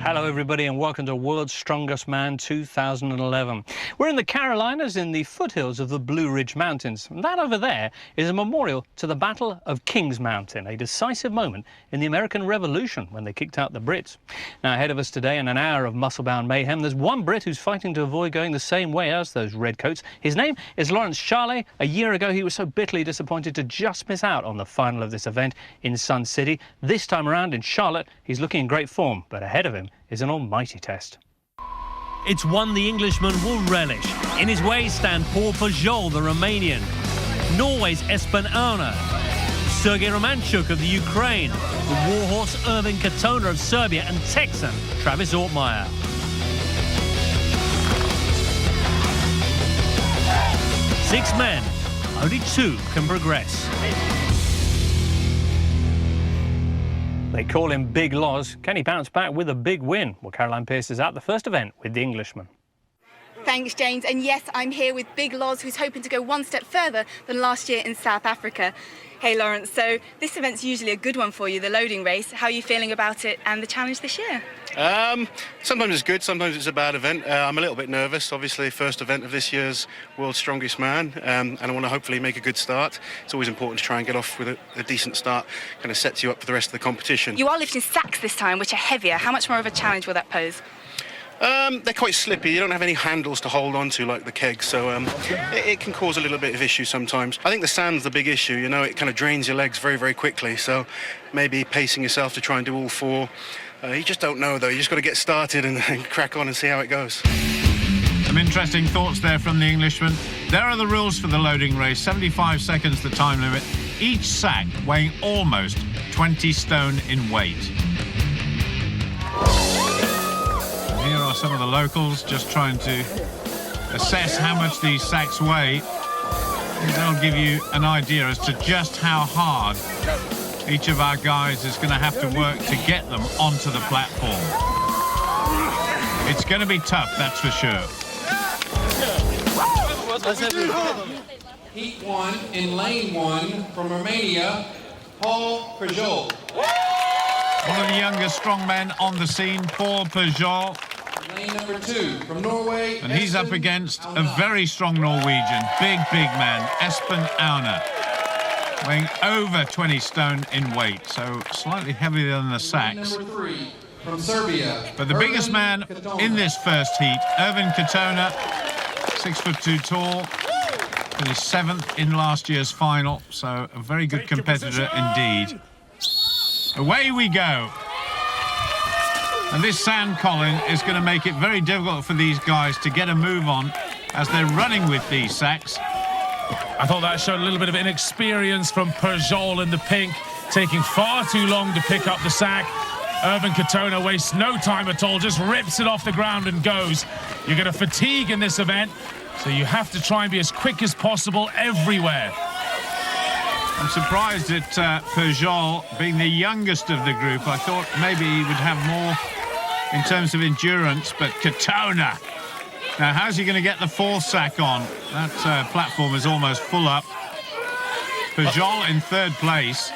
Hello everybody and welcome to World's Strongest Man 2011. We're in the Carolinas in the foothills of the Blue Ridge Mountains. And that over there is a memorial to the Battle of Kings Mountain, a decisive moment in the American Revolution when they kicked out the Brits. Now ahead of us today in an hour of muscle-bound mayhem, there's one Brit who's fighting to avoid going the same way as those redcoats. His name is Charlet. A year ago he was so bitterly disappointed to just miss out on the final of this event in Sun City. This time around in Charlotte he's looking in great form, but ahead of him is an almighty test. It's one the Englishman will relish. In his way stand Paul Pujol, the Romanian, Norway's Espen Turner, Sergey Romanyuk of the Ukraine, the warhorse Ervin Katona of Serbia, and Texan Travis Ortmeyer. Six men, only two can progress. They call him Big Loz. Can he bounce back with a big win? Well, Caroline Pearce is at the first event with the Englishman. Thanks, James. And yes, I'm here with Big Loz, who's hoping to go one step further than last year in South Africa. Hey, Lawrence, so this event's usually a good one for you, the loading race. How are you feeling about it and the challenge this year? Sometimes it's good, sometimes it's a bad event. I'm a little bit nervous, obviously, first event of this year's World's Strongest Man, and I want to hopefully make a good start. It's always important to try and get off with a decent start, kind of sets you up for the rest of the competition. You are lifting sacks this time, which are heavier. How much more of a challenge will that pose? They're quite slippy. You don't have any handles to hold on to like the kegs, so it can cause a little bit of issue sometimes. I think the sand's the big issue, you know, it kind of drains your legs very, very quickly, so maybe pacing yourself to try and do all four. You just don't know, though. You just got to get started and crack on and see how it goes. Some interesting thoughts there from the Englishman. There are the rules for the loading race. 75 seconds the time limit. Each sack weighing almost 20 stone in weight. Here are some of the locals just trying to assess how much these sacks weigh. That'll give you an idea as to just how hard each of our guys is going to have to work to get them onto the platform. It's going to be tough, that's for sure. Heat 1 in lane 1 from Romania, Paul Pujol. One of the youngest strongmen on the scene, Paul Pujol. Lane number 2 from Norway, and he's up against a very strong Norwegian, big man, Espen Turner, weighing over 20 stone in weight, so slightly heavier than the sacks. Number 3 from Serbia. But the biggest man in this first heat, Ervin Katona, 6'2" tall, finished 7th in last year's final, so a very good competitor indeed. Away we go. And this sand, Colin, is going to make it very difficult for these guys to get a move on as they're running with these sacks. I thought that showed a little bit of inexperience from Pujol in the pink, taking far too long to pick up the sack. Ervin Katona wastes no time at all, just rips it off the ground and goes. You're going to fatigue in this event, so you have to try and be as quick as possible everywhere. I'm surprised at Pujol being the youngest of the group. I thought maybe he would have more in terms of endurance, but Katona. Now, how's he going to get the fourth sack on? That platform is almost full up. Pujol in third place,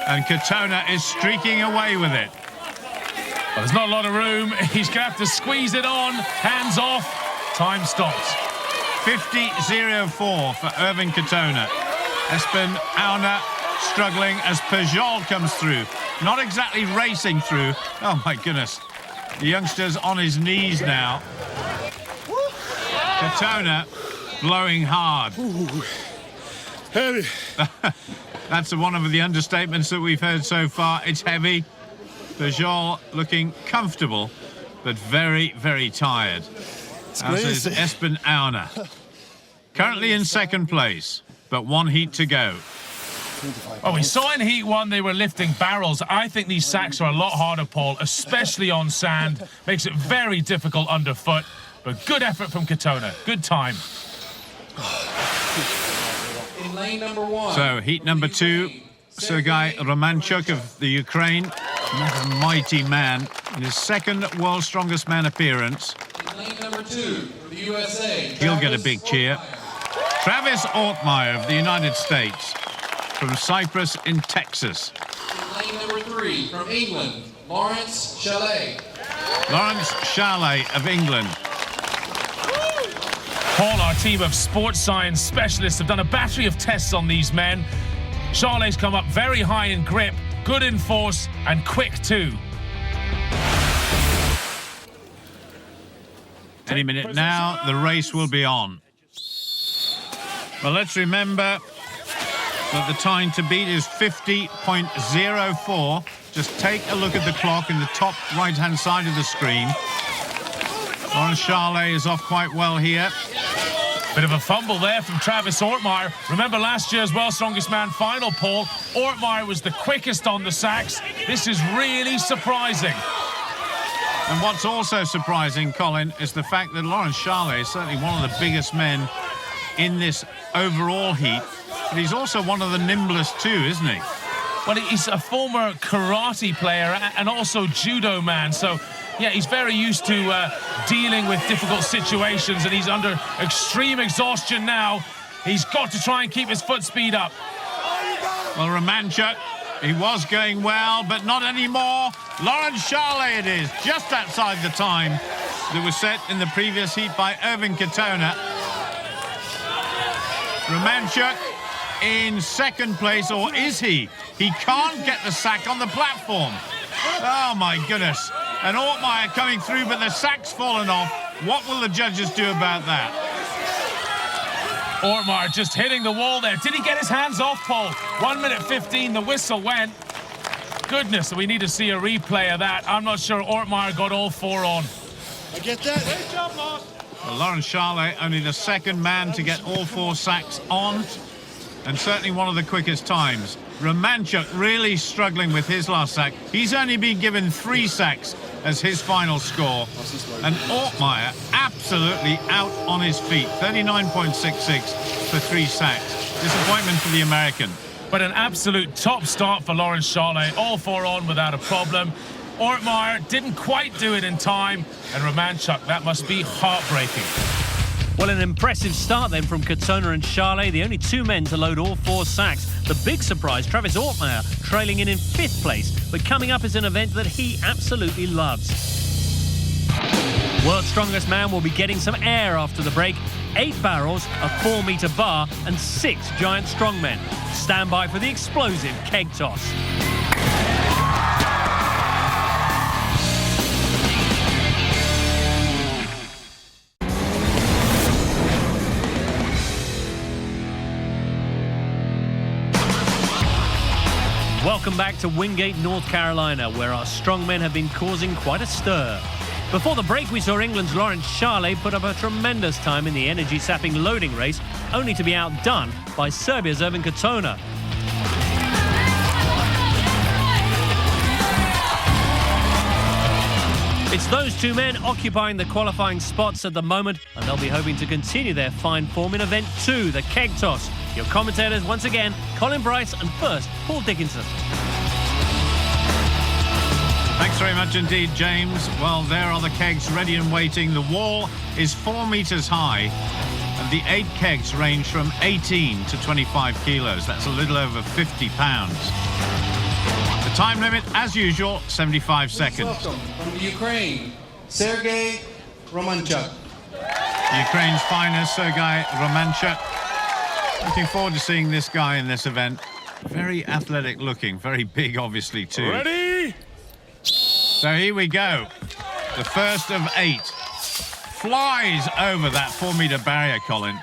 and Katona is streaking away with it. Well, there's not a lot of room. He's going to have to squeeze it on. Hands off. Time stops. 50.04 for Ervin Katona. Espen Turner struggling as Pujol comes through. Not exactly racing through. Oh, my goodness. The youngster's on his knees now. Katona blowing hard. Heavy. That's one of the understatements that we've heard so far. It's heavy. Pujol looking comfortable, but very, very tired. As is Espen Turner. Currently in second place, but one heat to go. Oh, we saw in Heat 1 they were lifting barrels. I think these sacks are a lot harder, Paul, especially on sand. Makes it very difficult underfoot. But good effort from Katona. Good time. In lane number 1. So, heat number 2, Sergey Romanyuk of the Ukraine. Another mighty man in his second World's Strongest Man appearance. In lane number 2 for the USA. He'll get a big cheer. Travis Ortmeyer of the United States, from Cyprus in Texas. In lane number 3 from England, Lawrence Charlet. Lawrence Charlet of England. Paul, our team of sports science specialists, have done a battery of tests on these men. Charlet's come up very high in grip, good in force, and quick too. Any minute now, the race will be on. Well, let's remember that the time to beat is 50.04. Just take a look at the clock in the top right-hand side of the screen. Lawrence Charlet is off quite well here. Bit of a fumble there from Travis Ortmeyer. Remember last year's World's Strongest Man final, Paul? Ortmeyer was the quickest on the sacks. This is really surprising. And what's also surprising, Colin, is the fact that Lawrence Charlet is certainly one of the biggest men in this overall heat, but he's also one of the nimblest too, isn't he? Well, he's a former karate player and also judo man, so yeah, he's very used to dealing with difficult situations, and he's under extreme exhaustion now. He's got to try and keep his foot speed up. Well, Romanyuk, he was going well, but not anymore. Lawrence Charlet it is, just outside the time that was set in the previous heat by Espen Turner. Romanyuk in second place, or is he? He can't get the sack on the platform. Oh, my goodness. And Ortmeyer coming through, but the sack's fallen off. What will the judges do about that? Ortmeyer just hitting the wall there. Did he get his hands off, Paul? 1 minute 15, the whistle went. Goodness, we need to see a replay of that. I'm not sure Ortmeyer got all four on. I get that. Great job, boss. Well, Lawrence Charlet, only the second man to get all four sacks on, and certainly one of the quickest times. Romanyuk really struggling with his last sack. He's only been given 3 sacks as his final score. And Ortmeyer absolutely out on his feet. 39.66 for 3 sacks. Disappointment for the American. But an absolute top start for Lawrence Charlet. All 4 on without a problem. Ortmeyer didn't quite do it in time. And Romanyuk, that must be heartbreaking. Well, an impressive start then from Katona and Charlet, the only 2 men to load all 4 sacks. The big surprise, Travis Ortmeyer trailing in 5th place, but coming up is an event that he absolutely loves. World's Strongest Man will be getting some air after the break. 8 barrels, a 4-metre bar and 6 giant strongmen. Stand by for the explosive keg toss. Welcome back to Wingate, North Carolina, where our strongmen have been causing quite a stir. Before the break, we saw England's Lawrence Charlet put up a tremendous time in the energy-sapping loading race, only to be outdone by Serbia's Espen Turner. It's those 2 men occupying the qualifying spots at the moment, and they'll be hoping to continue their fine form in event 2, the keg toss. Your commentators once again, Colin Bryce and first, Paul Dickinson. Thanks very much indeed, James. Well, there are the kegs ready and waiting. The wall is 4 metres high, and the 8 kegs range from 18 to 25 kilos. That's a little over 50 pounds. The time limit, as usual, 75 seconds. Welcome from the Ukraine, Sergey Romanyuk. Ukraine's finest, Sergey Romanyuk. Looking forward to seeing this guy in this event. Very athletic looking, very big, obviously, too. Ready? So here we go. The first of 8. Flies over that 4-metre barrier, Colin.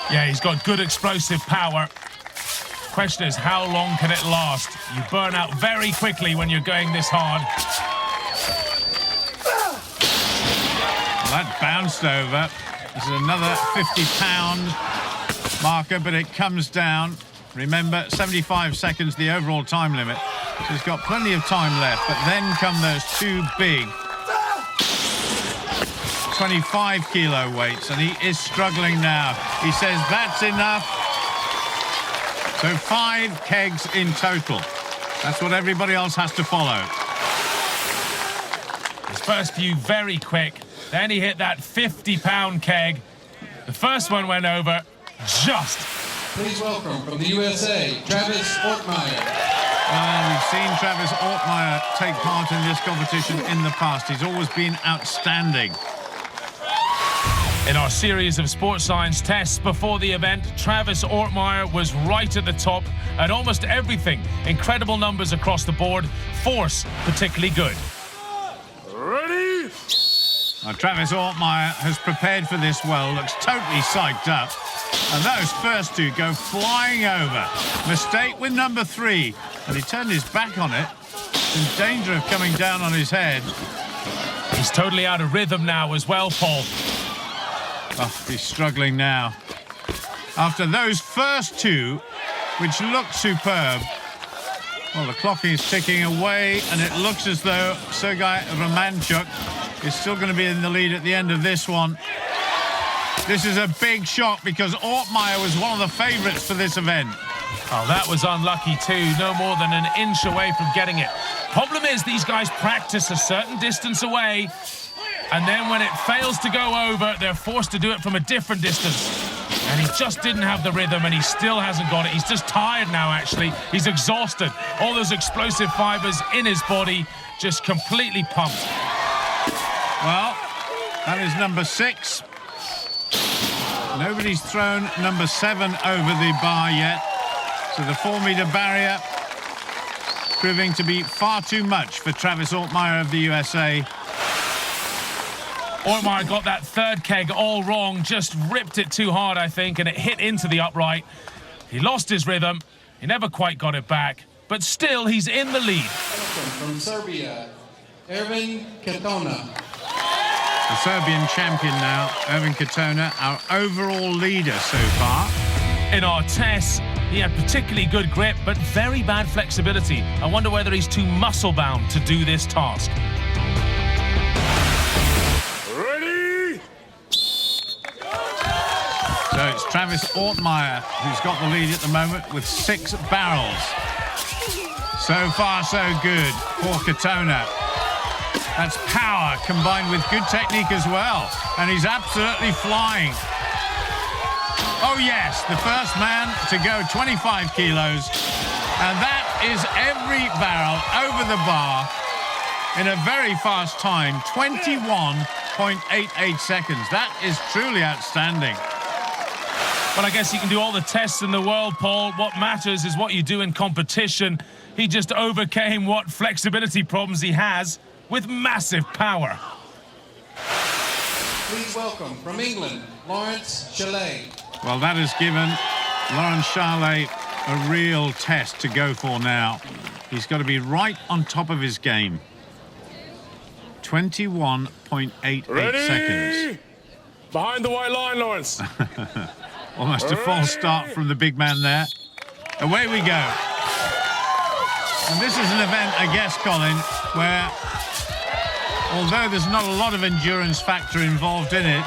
Yeah, he's got good explosive power. Question is, how long can it last? You burn out very quickly when you're going this hard. Well, that bounced over. This is another 50-pound marker, but it comes down. Remember, 75 seconds, the overall time limit. So he's got plenty of time left, but then come those 2 big 25-kilo weights, and he is struggling now. He says that's enough. So 5 kegs in total. That's what everybody else has to follow. His first few very quick. Then he hit that 50-pound keg. The first one went over just. Please welcome from the USA, Travis Ortmeyer. Well, we've seen Travis Ortmeyer take part in this competition in the past. He's always been outstanding. In our series of sports science tests before the event, Travis Ortmeyer was right at the top at almost everything. Incredible numbers across the board. Force, particularly good. Ready? Now, Travis Ortmeyer has prepared for this well, looks totally psyched up. And those first two go flying over. Mistake with number 3. And he turned his back on it. In danger of coming down on his head. He's totally out of rhythm now as well, Paul. Oh, he's struggling now. After those first two, which looked superb, well, the clock is ticking away, and it looks as though Sergey Romanyuk is still going to be in the lead at the end of this one. This is a big shock because Ortmeyer was one of the favourites for this event. Oh, that was unlucky too. No more than an inch away from getting it. Problem is, these guys practice a certain distance away, and then when it fails to go over, they're forced to do it from a different distance. And he just didn't have the rhythm, and he still hasn't got it. He's just tired now, actually. He's exhausted. All those explosive fibres in his body, just completely pumped. Well, that is number 6. Nobody's thrown number 7 over the bar yet. So the 4-metre barrier proving to be far too much for Travis Ortmeyer of the USA. Ortmeyer got that third keg all wrong, just ripped it too hard, I think, and it hit into the upright. He lost his rhythm. He never quite got it back, but still he's in the lead. From Serbia, Espen Turner. The Serbian champion now, Espen Turner, our overall leader so far. In our tests, he had particularly good grip, but very bad flexibility. I wonder whether he's too muscle-bound to do this task. Ready? So it's Travis Ortmeyer who's got the lead at the moment with 6 barrels. So far, so good for Katona. That's power combined with good technique as well. And he's absolutely flying. Oh, yes, the first man to go 25 kilos. And that is every barrel over the bar in a very fast time, 21.88 seconds. That is truly outstanding. Well, I guess you can do all the tests in the world, Paul. What matters is what you do in competition. He just overcame what flexibility problems he has with massive power. Please welcome from England, Charlet. Well, that has given Lawrence Charlet a real test to go for now. He's got to be right on top of his game. 21.88 seconds. Behind the white line, Lawrence. Almost a false start from the big man there. Away we go. And this is an event, I guess, Colin, where although there's not a lot of endurance factor involved in it,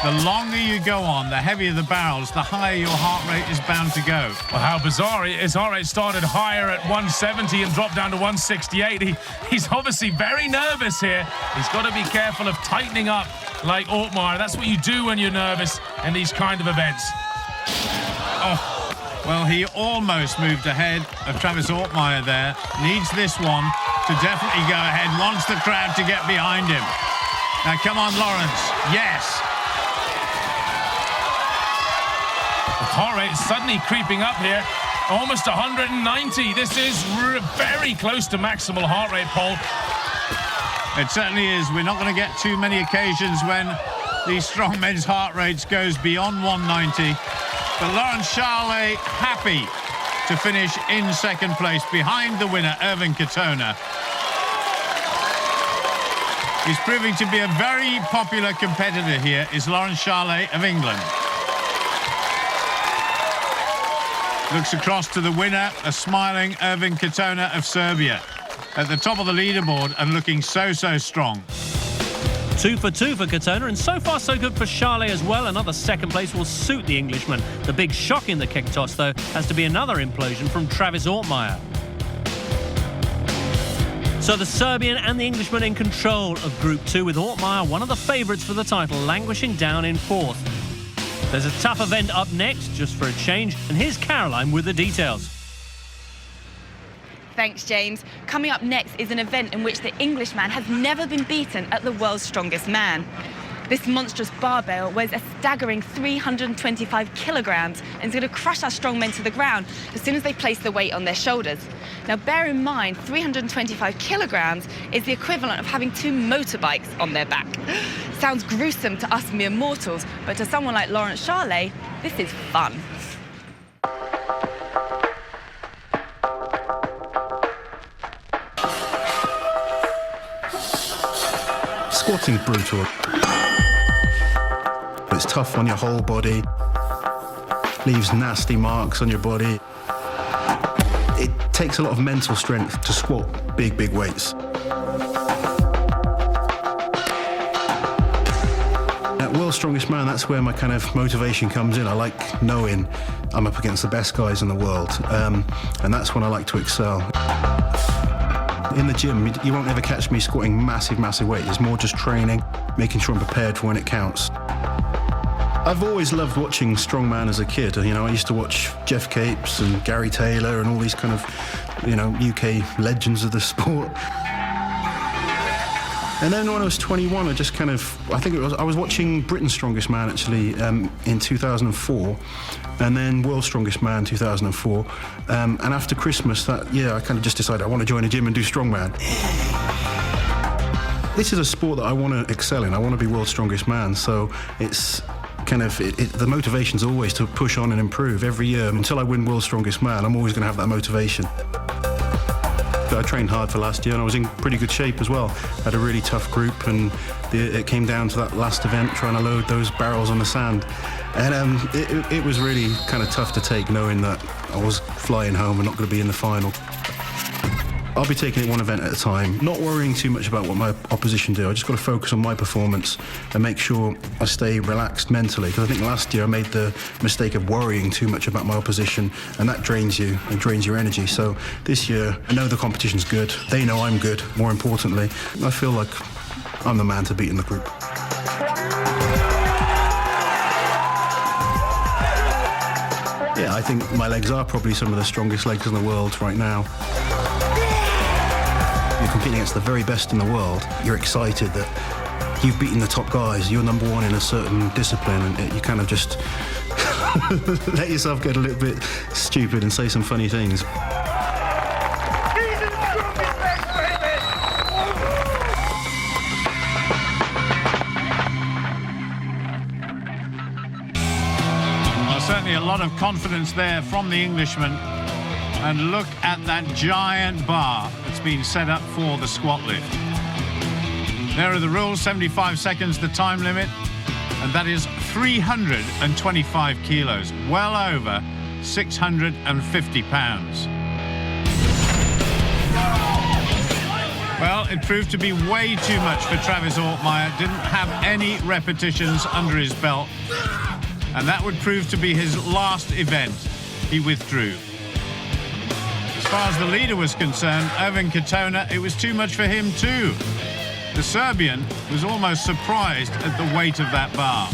the longer you go on, the heavier the barrels, the higher your heart rate is bound to go. Well, how bizarre. His heart rate started higher at 170 and dropped down to 168. He's obviously very nervous here. He's got to be careful of tightening up like Ortmeyer. That's what you do when you're nervous in these kind of events. Oh, well, he almost moved ahead of Travis Ortmeyer there. Needs this one to definitely go ahead. Wants the crowd to get behind him. Now, come on, Lawrence. Yes. The heart rate is suddenly creeping up here. Almost 190. This is very close to maximal heart rate, Paul. It certainly is. We're not going to get too many occasions when these strong men's heart rates goes beyond 190. But Lawrence Charlet happy to finish in second place behind the winner, Espen Turner. He's proving to be a very popular competitor here, is Lawrence Charlet of England. Looks across to the winner, a smiling Espen Turner of Serbia. At the top of the leaderboard and looking so strong. 2 for 2 for Katona, and so far so good for Charlet as well. Another second place will suit the Englishman. The big shock in the keg toss, though, has to be another implosion from Travis Ortmeyer. So the Serbian and the Englishman in control of Group 2, with Ortmeyer, one of the favourites for the title, languishing down in 4th. There's a tough event up next, just for a change, and here's Caroline with the details. thanks, James. Coming up next is an event in which the Englishman has never been beaten at the world's strongest man. This monstrous barbell weighs a staggering 325 kilograms and is going to crush our strongmen to the ground as soon as they place the weight on their shoulders. Now, bear in mind, 325 kilograms is the equivalent of having 2 motorbikes on their back. Sounds gruesome to us mere mortals, but to someone like Lawrence Charlet, this is fun. Squatting's brutal. It's tough on your whole body, leaves nasty marks on your body. It takes a lot of mental strength to squat big, big weights. At World's Strongest Man, that's where my kind of motivation comes in. I like knowing I'm up against the best guys in the world, and that's when I like to excel. In the gym, you won't ever catch me squatting massive, massive weight. It's more just training, making sure I'm prepared for when it counts. I've always loved watching strongman as a kid. You know, I used to watch Jeff Capes and Gary Taylor and all these kind of, you know, UK legends of the sport. And then when I was 21, I just kind of, I was watching Britain's Strongest Man actually in 2004, and then World's Strongest Man 2004. And after Christmas that year, I kind of just decided I want to join a gym and do strongman. This is a sport that I want to excel in. I want to be World's Strongest Man, so it's kind of, the motivation's always to push on and improve every year. Until I win World's Strongest Man, I'm always going to have that motivation. I trained hard for last year and I was in pretty good shape as well. I had a really tough group, and it came down to that last event, trying to load those barrels on the sand. And it was really kind of tough to take, knowing that I was flying home and not going to be in the final. I'll be taking it one event at a time, not worrying too much about what my opposition do. I just got to focus on my performance and make sure I stay relaxed mentally. Because I think last year I made the mistake of worrying too much about my opposition, and that drains you and drains your energy. So this year, I know the competition's good. They know I'm good. More importantly, I feel like I'm the man to beat in the group. Yeah, I think my legs are probably some of the strongest legs in the world right now. You're competing against the very best in the world. You're excited that you've beaten the top guys. You're number one in a certain discipline, and you kind of just let yourself get a little bit stupid and say some funny things. Well, certainly a lot of confidence there from the Englishman. And look at that giant bar that's been set up for the squat lift. There are the rules, 75 seconds the time limit, and that is 325 kilos, well over 650 pounds. Well, it proved to be way too much for Travis Ortmeyer. Didn't have any repetitions under his belt, and that would prove to be his last event. He withdrew. As far as the leader was concerned, Espen Turner, it was too much for him too. The Serbian was almost surprised at the weight of that bar.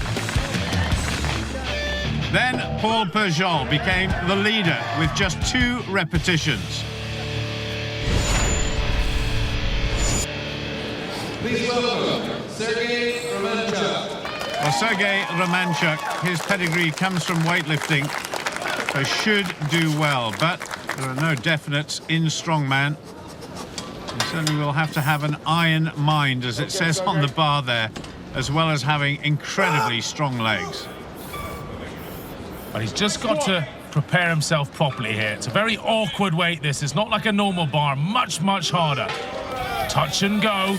Then Paul Pujol became the leader with just 2 repetitions. Please welcome Sergey Romanyuk. Well, Sergey Romanyuk, his pedigree comes from weightlifting, so should do well, but there are no definites in strongman. He certainly will have to have an iron mind, as it says on the bar there, as well as having incredibly strong legs. But he's just got to prepare himself properly here. It's a very awkward weight, this. It's not like a normal bar, much, much harder. Touch and go.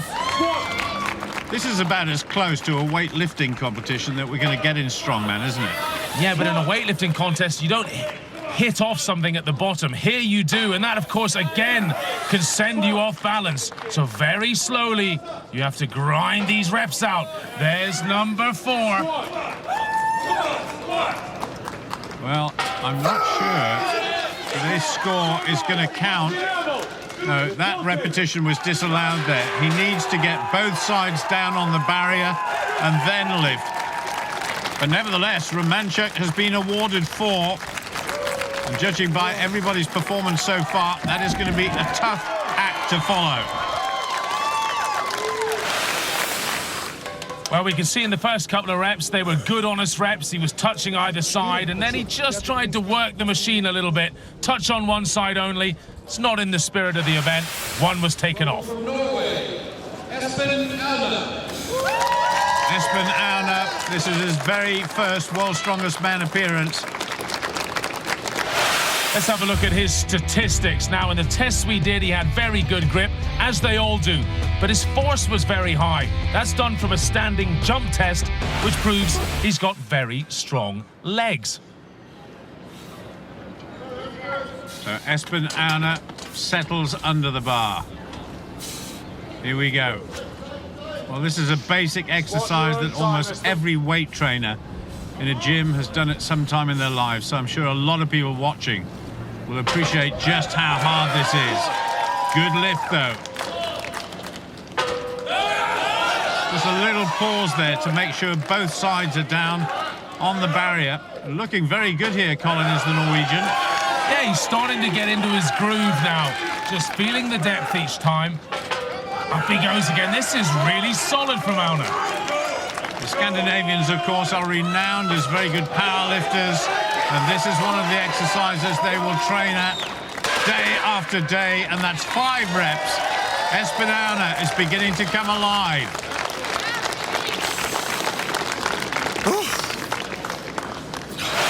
This is about as close to a weightlifting competition that we're going to get in strongman, isn't it? Yeah, but in a weightlifting contest, you don't hit off something at the bottom. Here you do, and that, of course, again, can send you off balance. So very slowly, you have to grind these reps out. There's number 4. Well, I'm not sure this score is going to count. No, that repetition was disallowed there. He needs to get both sides down on the barrier and then lift. But nevertheless, Romanyuk has been awarded 4. And judging by everybody's performance so far, that is going to be a tough act to follow. Well, we can see in the first couple of reps, they were good, honest reps. He was touching either side, and then he just tried to work the machine a little bit. Touch on one side only. It's not in the spirit of the event. One was taken off. From Norway, Espen Turner. Espen Turner, this is his very first World's Strongest Man appearance. Let's have a look at his statistics. Now, in the tests we did, he had very good grip, as they all do, but his force was very high. That's done from a standing jump test, which proves he's got very strong legs. So Espen Turner settles under the bar. Here we go. Well, this is a basic exercise that almost every weight trainer in a gym has done at some time in their lives, so I'm sure a lot of people watching will appreciate just how hard this is. Good lift, though. Just a little pause there to make sure both sides are down on the barrier. Looking very good here, Hollins, the Norwegian. Yeah, he's starting to get into his groove now. Just feeling the depth each time. Up he goes again. This is really solid from Auna. The Scandinavians, of course, are renowned as very good powerlifters, and this is one of the exercises they will train at day after day, and that's 5 reps. Espen Turner is beginning to come alive.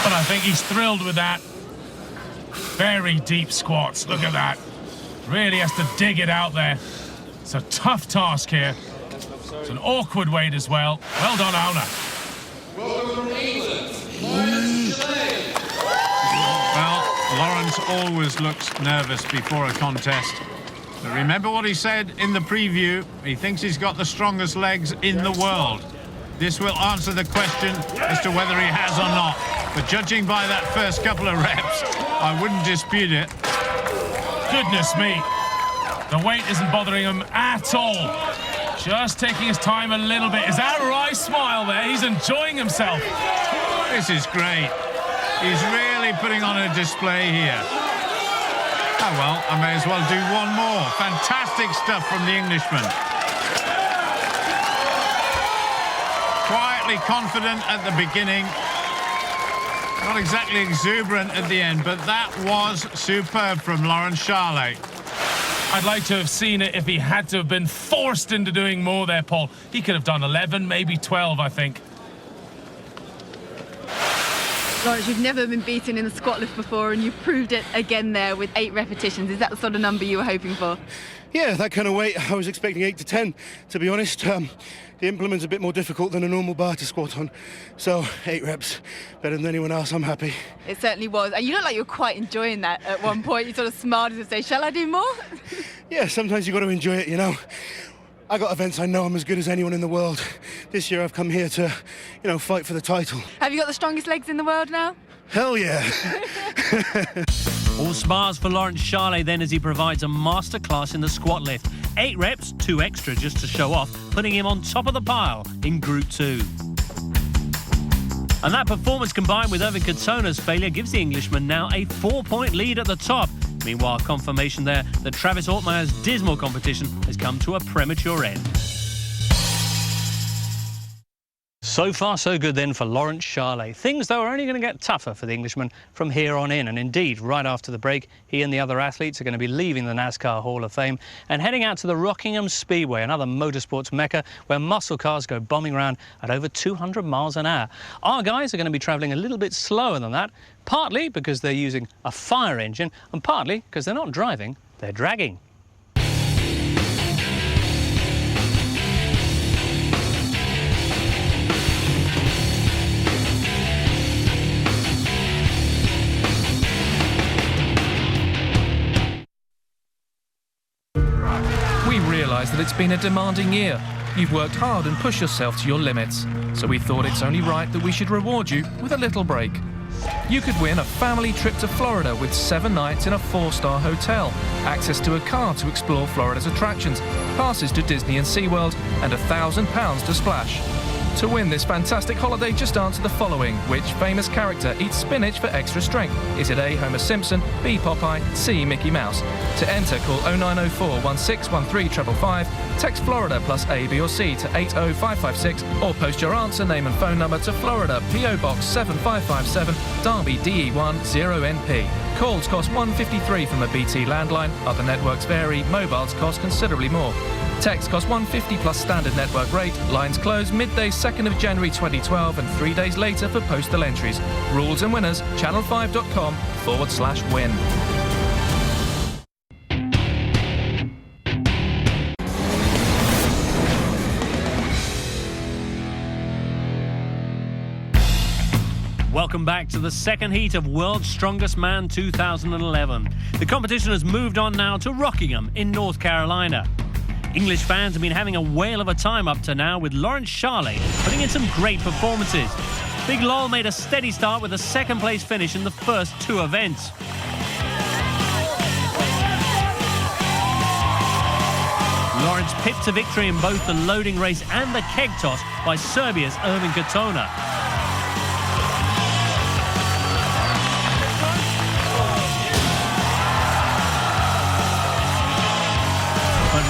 But I think he's thrilled with that. Very deep squats. Look at that. Really has to dig it out there. It's a tough task here. It's an awkward weight as well. Well done, Auna. Welcome from England, Charlet. Well, Lawrence always looks nervous before a contest. But remember what he said in the preview. He thinks he's got the strongest legs in the world. This will answer the question as to whether he has or not. But judging by that first couple of reps, I wouldn't dispute it. Goodness me. The weight isn't bothering him at all. Just taking his time a little bit. Is that a right smile there? He's enjoying himself. This is great. He's really putting on a display here. Oh, well, I may as well do one more. Fantastic stuff from the Englishman. Quietly confident at the beginning. Not exactly exuberant at the end, but that was superb from Lawrence Charlet. I'd like to have seen it if he had to have been forced into doing more there, Paul. He could have done 11, maybe 12, I think. Lawrence, you've never been beaten in the squat lift before, and you've proved it again there with 8 repetitions. Is that the sort of number you were hoping for? Yeah, that kind of weight. I was expecting 8 to 10, to be honest. The implement's a bit more difficult than a normal bar to squat on. So 8 reps, better than anyone else. I'm happy. It certainly was. And you look like you were quite enjoying that at one point. You sort of smiled as if to say, shall I do more? Yeah, sometimes you've got to enjoy it, you know. I got events I know I'm as good as anyone in the world. This year I've come here to, you know, fight for the title. Have you got the strongest legs in the world now? Hell yeah. All smiles for Lawrence Charlet then as he provides a masterclass in the squat lift. 8 reps, 2 extra just to show off, putting him on top of the pile in Group 2. And that performance combined with Ervin Katona's failure gives the Englishman now a 4-point lead at the top. Meanwhile, confirmation there that Travis Ortmeyer's dismal competition has come to a premature end. So far, so good then for Lawrence Charlet. Things, though, are only going to get tougher for the Englishman from here on in. And indeed, right after the break, he and the other athletes are going to be leaving the NASCAR Hall of Fame and heading out to the Rockingham Speedway, another motorsports mecca where muscle cars go bombing around at over 200 miles an hour. Our guys are going to be travelling a little bit slower than that, partly because they're using a fire engine and partly because they're not driving, they're dragging. That it's been a demanding year. You've worked hard and pushed yourself to your limits, so we thought it's only right that we should reward you with a little break. You could win a family trip to Florida with 7 nights in a 4-star hotel, access to a car to explore Florida's attractions, passes to Disney and SeaWorld, and £1,000 to splash. To win this fantastic holiday, just answer the following. Which famous character eats spinach for extra strength? Is it A, Homer Simpson, B, Popeye, C, Mickey Mouse? To enter, call 0904 1613 555, text Florida plus A, B or C to 80556, or post your answer, name and phone number to Florida, PO Box 7557, Derby DE1 0NP. Calls cost $1.53 from a BT landline. Other networks vary. Mobiles cost considerably more. Text costs $1.50 plus standard network rate. Lines close midday 2nd of January 2012 and 3 days later for postal entries. Rules and winners, channel5.com/win. Welcome back to the second heat of World's Strongest Man 2011. The competition has moved on now to Rockingham in North Carolina. English fans have been having a whale of a time up to now, with Lawrence Charlet putting in some great performances. Big Lol made a steady start with a second-place finish in the first two events. Lawrence pipped to victory in both the loading race and the keg toss by Serbia's Espen Turner.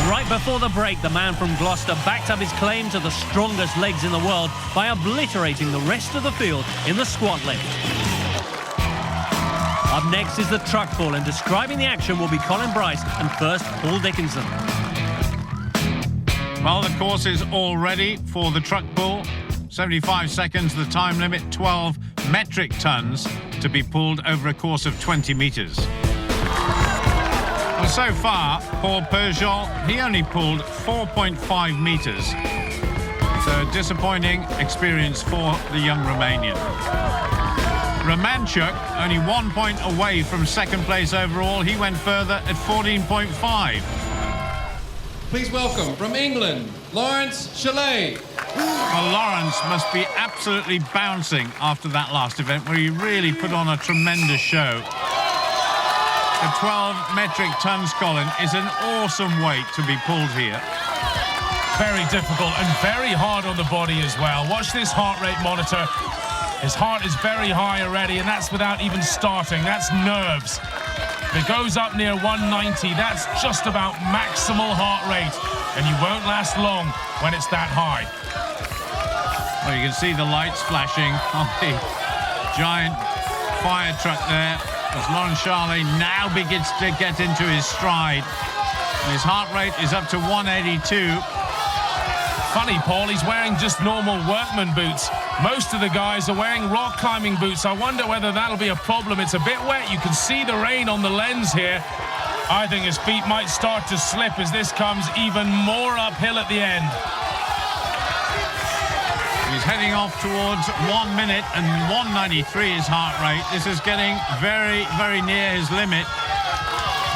Right before the break, the man from Gloucester backed up his claim to the strongest legs in the world by obliterating the rest of the field in the squat lift. Up next is the truck pull, and describing the action will be Colin Bryce and first Paul Dickinson. Well, the course is all ready for the truck pull. 75 seconds, the time limit, 12 metric tons to be pulled over a course of 20 metres. Well, so far, Paul Pujol, he only pulled 4.5 metres. So a disappointing experience for the young Romanian. Romanyuk, only 1 point away from second place overall. He went further at 14.5. Please welcome from England, Lawrence Charlet. Well, Lawrence must be absolutely bouncing after that last event, where he really put on a tremendous show. The 12 metric tons, Colin, is an awesome weight to be pulled here. Very difficult and very hard on the body as well. Watch this heart rate monitor. His heart is very high already, and that's without even starting. That's nerves. If it goes up near 190, that's just about maximal heart rate, and you won't last long when it's that high. Well, you can see the lights flashing on the giant fire truck there, as Lawrence Charlet now begins to get into his stride. His heart rate is up to 182. Funny, Paul, he's wearing just normal workman boots. Most of the guys are wearing rock climbing boots. I wonder whether that'll be a problem. It's a bit wet. You can see the rain on the lens here. I think his feet might start to slip as this comes even more uphill at the end. He's heading off towards 1 minute and 193 his heart rate. This is getting very, very near his limit.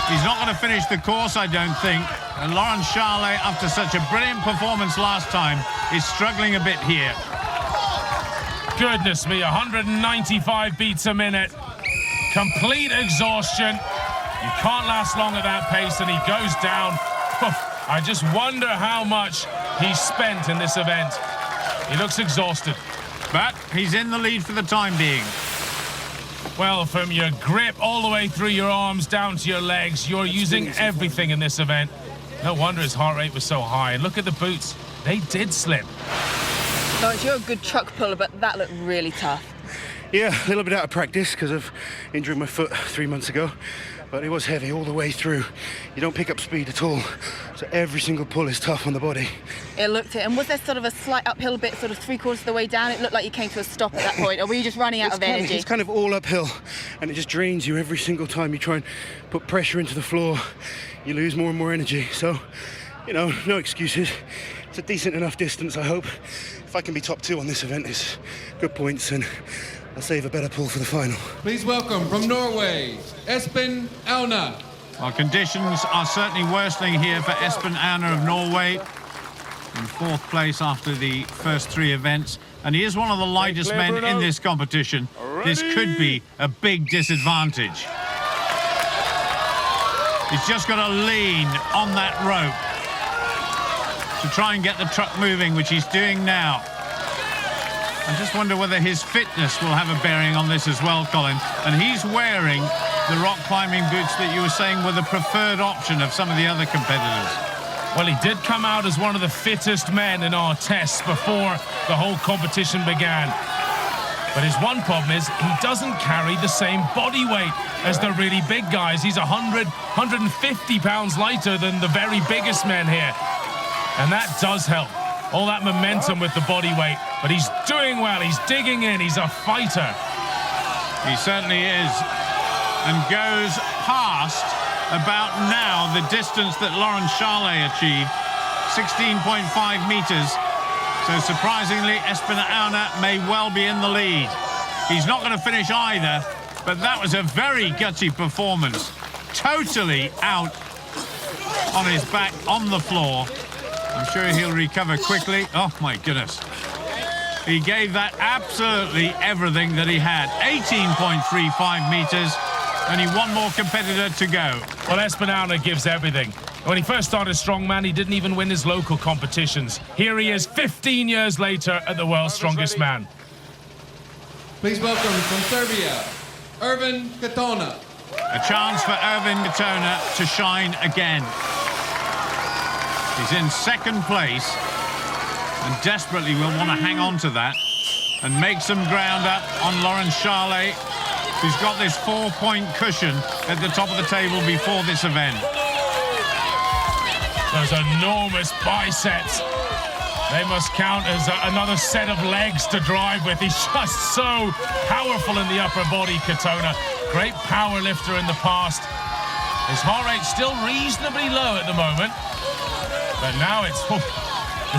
He's not going to finish the course, I don't think. And Lawrence Charlet, after such a brilliant performance last time, is struggling a bit here. Goodness me, 195 beats a minute. Complete exhaustion. You can't last long at that pace, and he goes down. I just wonder how much he spent in this event. He looks exhausted. But he's in the lead for the time being. Well, from your grip all the way through your arms down to your legs, you're using everything in this event. No wonder his heart rate was so high. And look at the boots. They did slip. Lawrence, you're a good truck puller, but that looked really tough. Yeah, a little bit out of practice because of injuring my foot 3 months ago. But it was heavy all the way through. You don't pick up speed at all. So every single pull is tough on the body. It looked it. And was there sort of a slight uphill bit, sort of 3/4 of the way down? It looked like you came to a stop at that point. Or were you just running out of energy? It's kind of all uphill. And it just drains you every single time you try and put pressure into the floor. You lose more and more energy. So, you know, no excuses. It's a decent enough distance, I hope. If I can be top 2 on this event, it's good points, and I'll save a better pull for the final. Please welcome from Norway, Espen Turner. Well, conditions are certainly worsening here for Espen Turner of Norway. In 4th place after the first 3 events. And he is one of the lightest men in this competition. This could be a big disadvantage. He's just got to lean on that rope to try and get the truck moving, which he's doing now. I just wonder whether his fitness will have a bearing on this as well, Colin. And he's wearing the rock climbing boots that you were saying were the preferred option of some of the other competitors. Well, he did come out as one of the fittest men in our tests before the whole competition began. But his one problem is he doesn't carry the same body weight as the really big guys. He's 150 pounds lighter than the very biggest men here. And that does help. All that momentum with the body weight. But he's doing well. He's digging in. He's a fighter. He certainly is. And goes past about now the distance that Lawrence Charlet achieved, 16.5 metres. So surprisingly, Espen Turner may well be in the lead. He's not going to finish either, but that was a very gutsy performance. Totally out on his back on the floor. I'm sure he'll recover quickly. Oh my goodness. He gave that absolutely everything that he had. 18.35 metres. Only one more competitor to go. Well, Espen Turner gives everything. When he first started strongman, he didn't even win his local competitions. Here he is 15 years later at the world's strongest man. Please welcome from Serbia, Ervin Katona. A chance for Ervin Katona to shine again. He's in second place and desperately will want to hang on to that and make some ground up on Lawrence Charlet, who's got this 4-point cushion at the top of the table before this event. Those enormous biceps. They must count as another set of legs to drive with. He's just so powerful in the upper body, Katona. Great power lifter in the past. His heart rate's still reasonably low at the moment. But now it's... the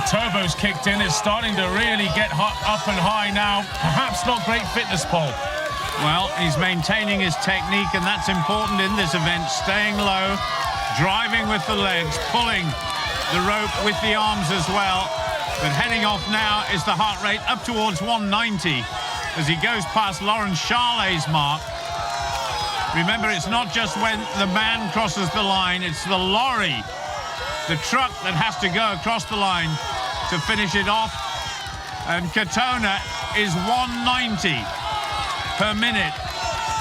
turbo's kicked in. It's starting to really get up and high now. Perhaps not great fitness, Paul. Well, he's maintaining his technique, and that's important in this event. Staying low, driving with the legs, pulling the rope with the arms as well. But heading off now is the heart rate up towards 190 as he goes past Lawrence Charlet's mark. Remember, it's not just when the man crosses the line, it's the lorry, the truck that has to go across the line to finish it off. And Katona is 190 per minute.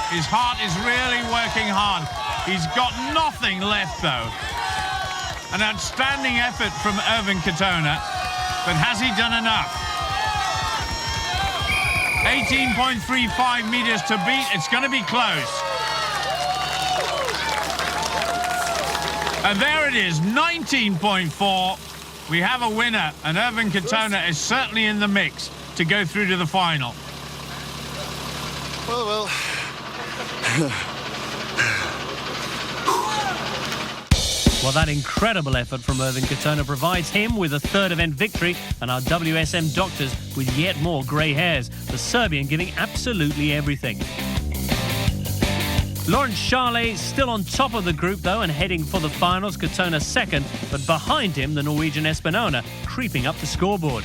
His heart is really working hard. He's got nothing left, though. An outstanding effort from Ervin Katona, but has he done enough? 18.35 meters to beat. It's going to be close. And there it is, 19.4. We have a winner, and Ervin Katona is certainly in the mix to go through to the final. Well. Well, that incredible effort from Ervin Katona provides him with a third event victory and our WSM doctors with yet more grey hairs. The Serbian giving absolutely everything. Lawrence Charlet still on top of the group, though, and heading for the finals. Katona second, but behind him, the Norwegian Espen Turner creeping up the scoreboard.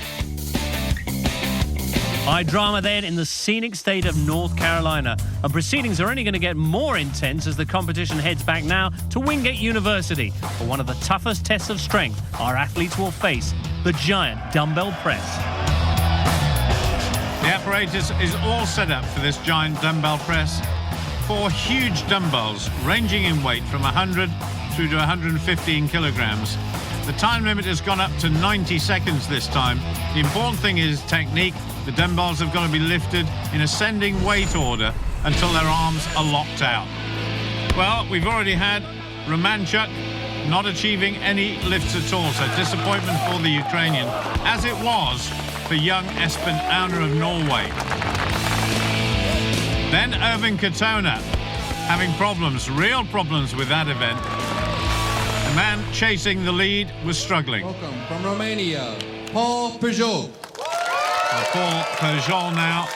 High drama then in the scenic state of North Carolina. And proceedings are only going to get more intense as the competition heads back now to Wingate University for one of the toughest tests of strength our athletes will face, the giant dumbbell press. The apparatus is all set up for this giant dumbbell press. 4 huge dumbbells ranging in weight from 100 through to 115 kilograms. The time limit has gone up to 90 seconds this time. The important thing is technique. The dumbbells have got to be lifted in ascending weight order until their arms are locked out. Well, we've already had Romanyuk not achieving any lifts at all, so disappointment for the Ukrainian, as it was for young Espen Turner of Norway. Then Ervin Katona having problems, real problems with that event. The man chasing the lead was struggling. Welcome from Romania, Paul Peugeot. Paul Peugeot now,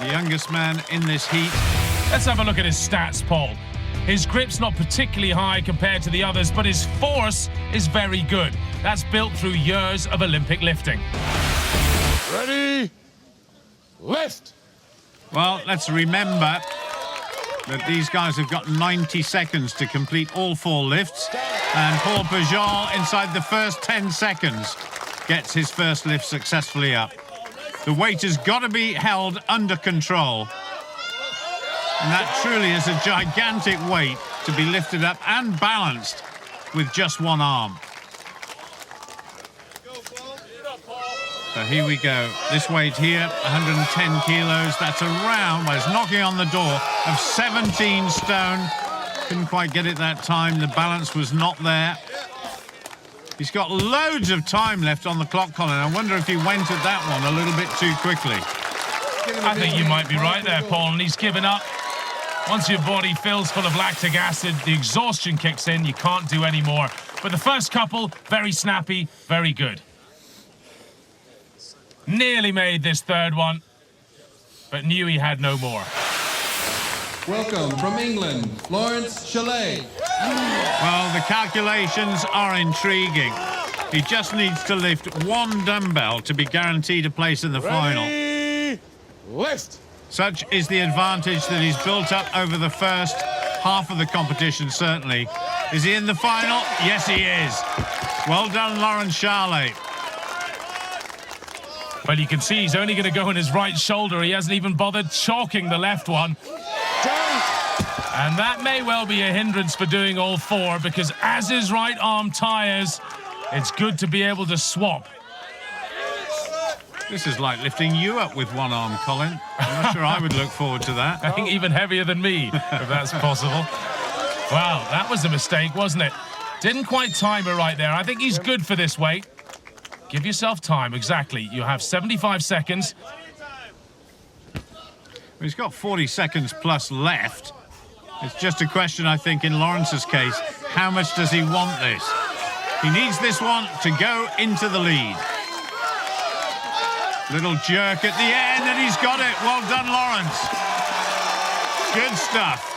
the youngest man in this heat. Let's have a look at his stats, Paul. His grip's not particularly high compared to the others, but his force is very good. That's built through years of Olympic lifting. Ready? Lift! Well, let's remember that these guys have got 90 seconds to complete all 4 lifts, and Paul Peugeot, inside the first 10 seconds, gets his first lift successfully up. The weight has got to be held under control. And that truly is a gigantic weight to be lifted up and balanced with just one arm. So here we go. This weight here, 110 kilos. That's around, well, it's knocking on the door of 17 stone. Couldn't quite get it that time. The balance was not there. He's got loads of time left on the clock, Colin. I wonder if he went at that one a little bit too quickly. I think you might be right there, Paul, and he's given up. Once your body fills full of lactic acid, the exhaustion kicks in, you can't do any more. But the first couple, very snappy, very good. Nearly made this third one, but knew he had no more. Welcome from England, Lawrence Charlet. Well, the calculations are intriguing. He just needs to lift one dumbbell to be guaranteed a place in the final. Lift. Such is the advantage that he's built up over the first half of the competition, certainly. Is he in the final? Yes, he is. Well done, Lawrence Charlet. Well, you can see he's only going to go on his right shoulder. He hasn't even bothered chalking the left one. And that may well be a hindrance for doing all four, because as his right arm tires, it's good to be able to swap. This is like lifting you up with one arm, Colin. I'm not sure I would look forward to that. I think even heavier than me, if that's possible. Wow, that was a mistake, wasn't it? Didn't quite time it right there. I think he's good for this weight. Give yourself time, exactly. You have 75 seconds. He's got 40 seconds plus left. It's just a question, I think, in Lawrence's case, how much does he want this? He needs this one to go into the lead. Little jerk at the end, and he's got it. Well done, Lawrence. Good stuff.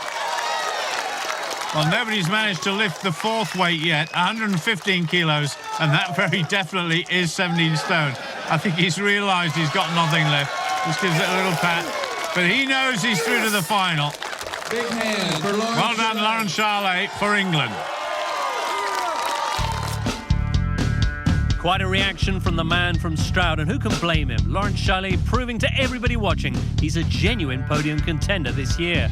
Well, nobody's managed to lift the fourth weight yet, 115 kilos, and that very definitely is 17 stone. I think he's realised he's got nothing left. Just gives it a little pat. But he knows he's through to the final. Big hand for Lawrence. Well done, Lawrence Charlet, for England. Quite a reaction from the man from Stroud, and who can blame him? Lawrence Charlet proving to everybody watching he's a genuine podium contender this year.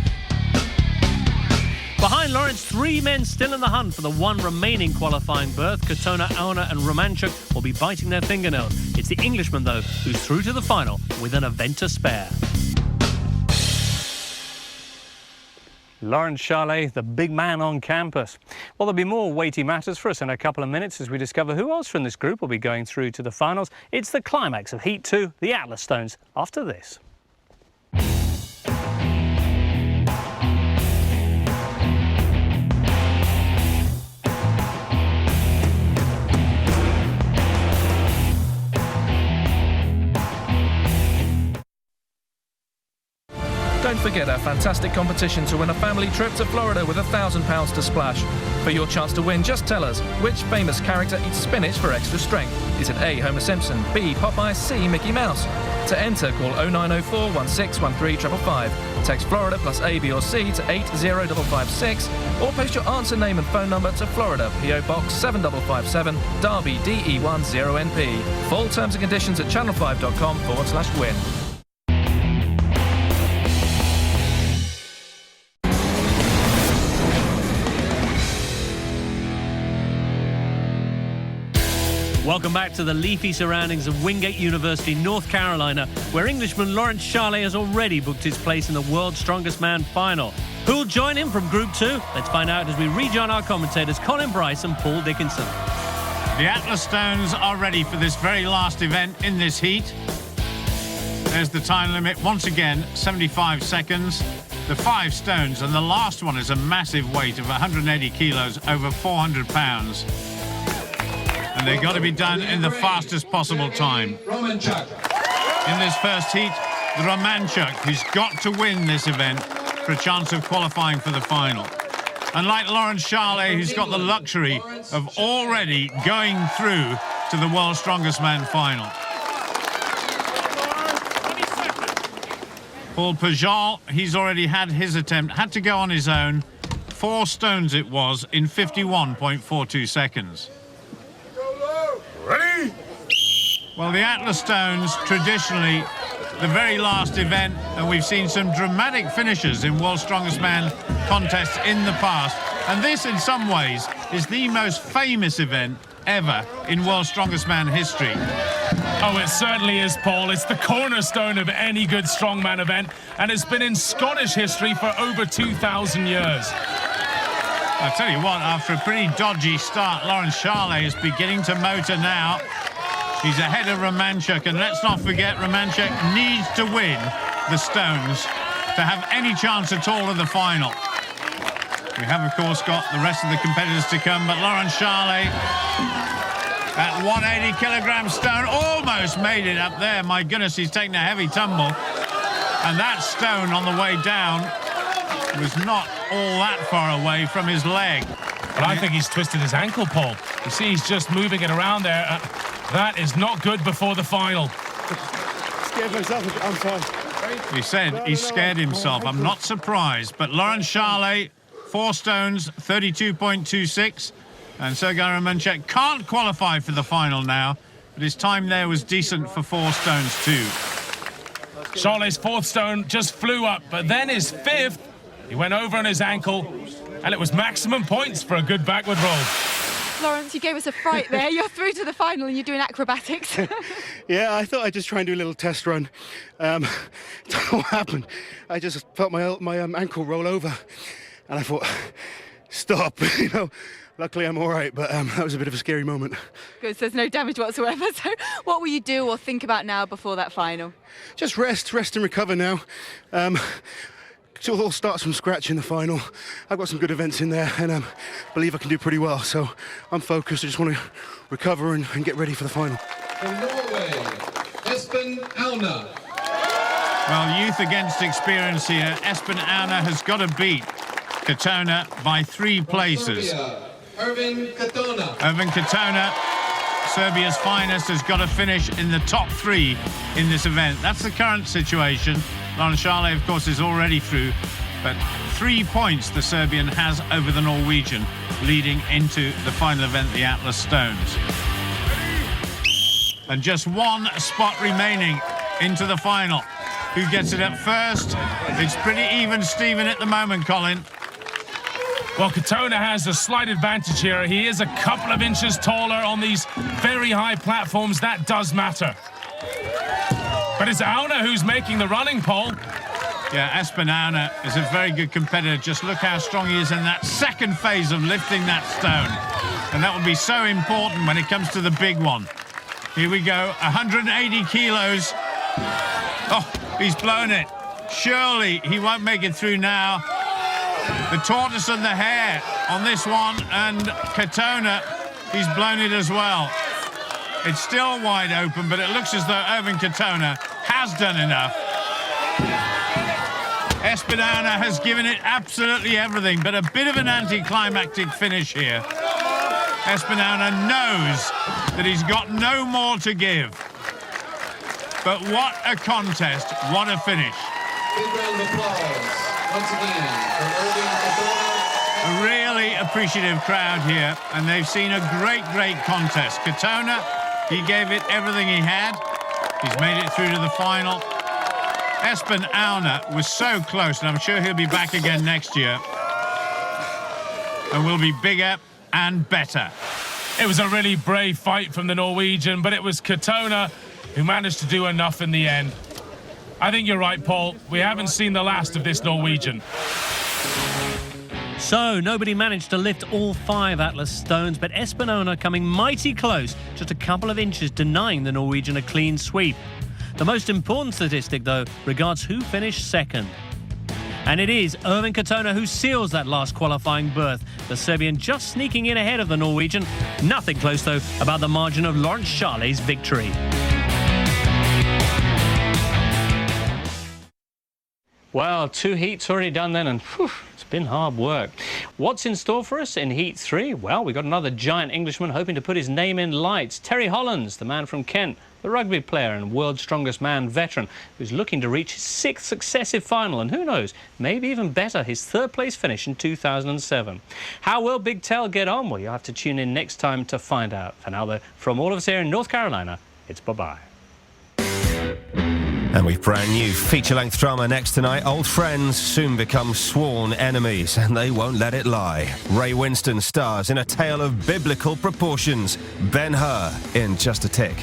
Behind Lawrence, three men still in the hunt for the one remaining qualifying berth. Katona, Auna and Romanyuk will be biting their fingernails. It's the Englishman, though, who's through to the final with an event to spare. Lawrence Charlet, the big man on campus. Well, there'll be more weighty matters for us in a couple of minutes as we discover who else from this group will be going through to the finals. It's the climax of Heat 2, the Atlas Stones, after this. Don't forget our fantastic competition to win a family trip to Florida with £1,000 to splash. For your chance to win, just tell us which famous character eats spinach for extra strength. Is it A, Homer Simpson, B, Popeye, C, Mickey Mouse? To enter, call 0904 1613 555. Text Florida plus A, B or C to 80556, or post your answer, name and phone number to Florida, PO Box 7557, Derby, DE10NP. Full terms and conditions at channel5.com/win. Welcome back to the leafy surroundings of Wingate University, North Carolina, where Englishman Lawrence Charlet has already booked his place in the World's Strongest Man final. Who'll join him from Group 2? Let's find out as we rejoin our commentators Colin Bryce and Paul Dickinson. The Atlas Stones are ready for this very last event in this heat. There's the time limit. Once again, 75 seconds. The 5 stones, and the last one is a massive weight of 180 kilos, over 400 pounds. And they've got to be done in the fastest possible time. In this first heat, the Romanyuk, who's got to win this event for a chance of qualifying for the final. Unlike Lawrence Charlet, who's got the luxury of already going through to the World's Strongest Man final. Paul Pujol, he's already had his attempt, had to go on his own. 4 stones it was in 51.42 seconds. Ready? Well, the Atlas Stones, traditionally, the very last event, and we've seen some dramatic finishes in World's Strongest Man contests in the past. And this, in some ways, is the most famous event ever in World's Strongest Man history. Oh, it certainly is, Paul. It's the cornerstone of any good strongman event, and it's been in Scottish history for over 2,000 years. I'll tell you what, after a pretty dodgy start, Lawrence Charlet is beginning to motor now. He's ahead of Romanyuk, and let's not forget, Romanyuk needs to win the Stones to have any chance at all of the final. We have, of course, got the rest of the competitors to come, but Lawrence Charlet at 180 kilogram stone almost made it up there. My goodness, he's taken a heavy tumble. And that stone on the way down was not all that far away from his leg. But I think he's twisted his ankle, Paul. You see, he's just moving it around there. That is not good before the final. Scared myself. I'm fine. He said he scared himself. I'm not surprised. But Lawrence Charlet, 4 stones, 32.26. And Sergey Romanyuk can't qualify for the final now, but his time there was decent for 4 stones too. Charlet's 4th stone just flew up, but then his 5th, he went over on his ankle, and it was maximum points for a good backward roll. Lawrence, you gave us a fright there. You're through to the final and you're doing acrobatics. Yeah, I thought I'd just try and do a little test run. Don't know what happened. I just felt my ankle roll over, and I thought, stop, you know. Luckily, I'm all right, but that was a bit of a scary moment. Good, so there's no damage whatsoever. So what will you do or think about now before that final? Just rest and recover now. So it all starts from scratch in the final. I've got some good events in there, and believe I can do pretty well. So I'm focused. I just want to recover and get ready for the final. From Norway, Espen Turner. Well, youth against experience here. Espen Turner has got to beat Katona by 3 places. Ervin Katona. Ervin Katona, Serbia's finest, has got to finish in the top 3 in this event. That's the current situation. Lawrence Charlet, of course, is already through, but 3 points the Serbian has over the Norwegian, leading into the final event, the Atlas Stones. And just 1 spot remaining into the final. Who gets it up first? It's pretty even Steven at the moment, Colin. Well, Katona has a slight advantage here. He is a couple of inches taller on these very high platforms. That does matter. But it's Auna who's making the running, Paul. Yeah, Espen Turner is a very good competitor. Just look how strong he is in that second phase of lifting that stone. And that will be so important when it comes to the big one. Here we go, 180 kilos. Oh, he's blown it. Surely he won't make it through now. The tortoise and the hare on this one, and Katona, he's blown it as well. It's still wide open, but it looks as though Ervin Katona has done enough. Espen Turner has given it absolutely everything, but a bit of an anticlimactic finish here. Espen Turner knows that he's got no more to give. But what a contest, what a finish. Big round of applause once again for Ervin Katona. A really appreciative crowd here, and they've seen a great contest. Katona, he gave it everything he had. He's made it through to the final. Espen Turner was so close, and I'm sure he'll be back again next year. And will be bigger and better. It was a really brave fight from the Norwegian, but it was Katona who managed to do enough in the end. I think you're right, Paul. We haven't seen the last of this Norwegian. So, nobody managed to lift all 5 Atlas Stones, but Espen Turner coming mighty close, just a couple of inches denying the Norwegian a clean sweep. The most important statistic, though, regards who finished second. And it is Ervin Katona who seals that last qualifying berth. The Serbian just sneaking in ahead of the Norwegian. Nothing close, though, about the margin of Lawrence Charlet's victory. Well, 2 heats already done then, and whew, it's been hard work. What's in store for us in Heat 3? Well, we've got another giant Englishman hoping to put his name in lights. Terry Hollins, the man from Kent, the rugby player and world's strongest man veteran, who's looking to reach his 6th successive final, and who knows, maybe even better, his 3rd place finish in 2007. How will Big Tell get on? Well, you'll have to tune in next time to find out. For now, though, from all of us here in North Carolina, It's bye-bye. And with brand new feature-length drama next tonight, old friends soon become sworn enemies, and they won't let it lie. Ray Winston stars in a tale of biblical proportions. Ben-Hur in just a tick.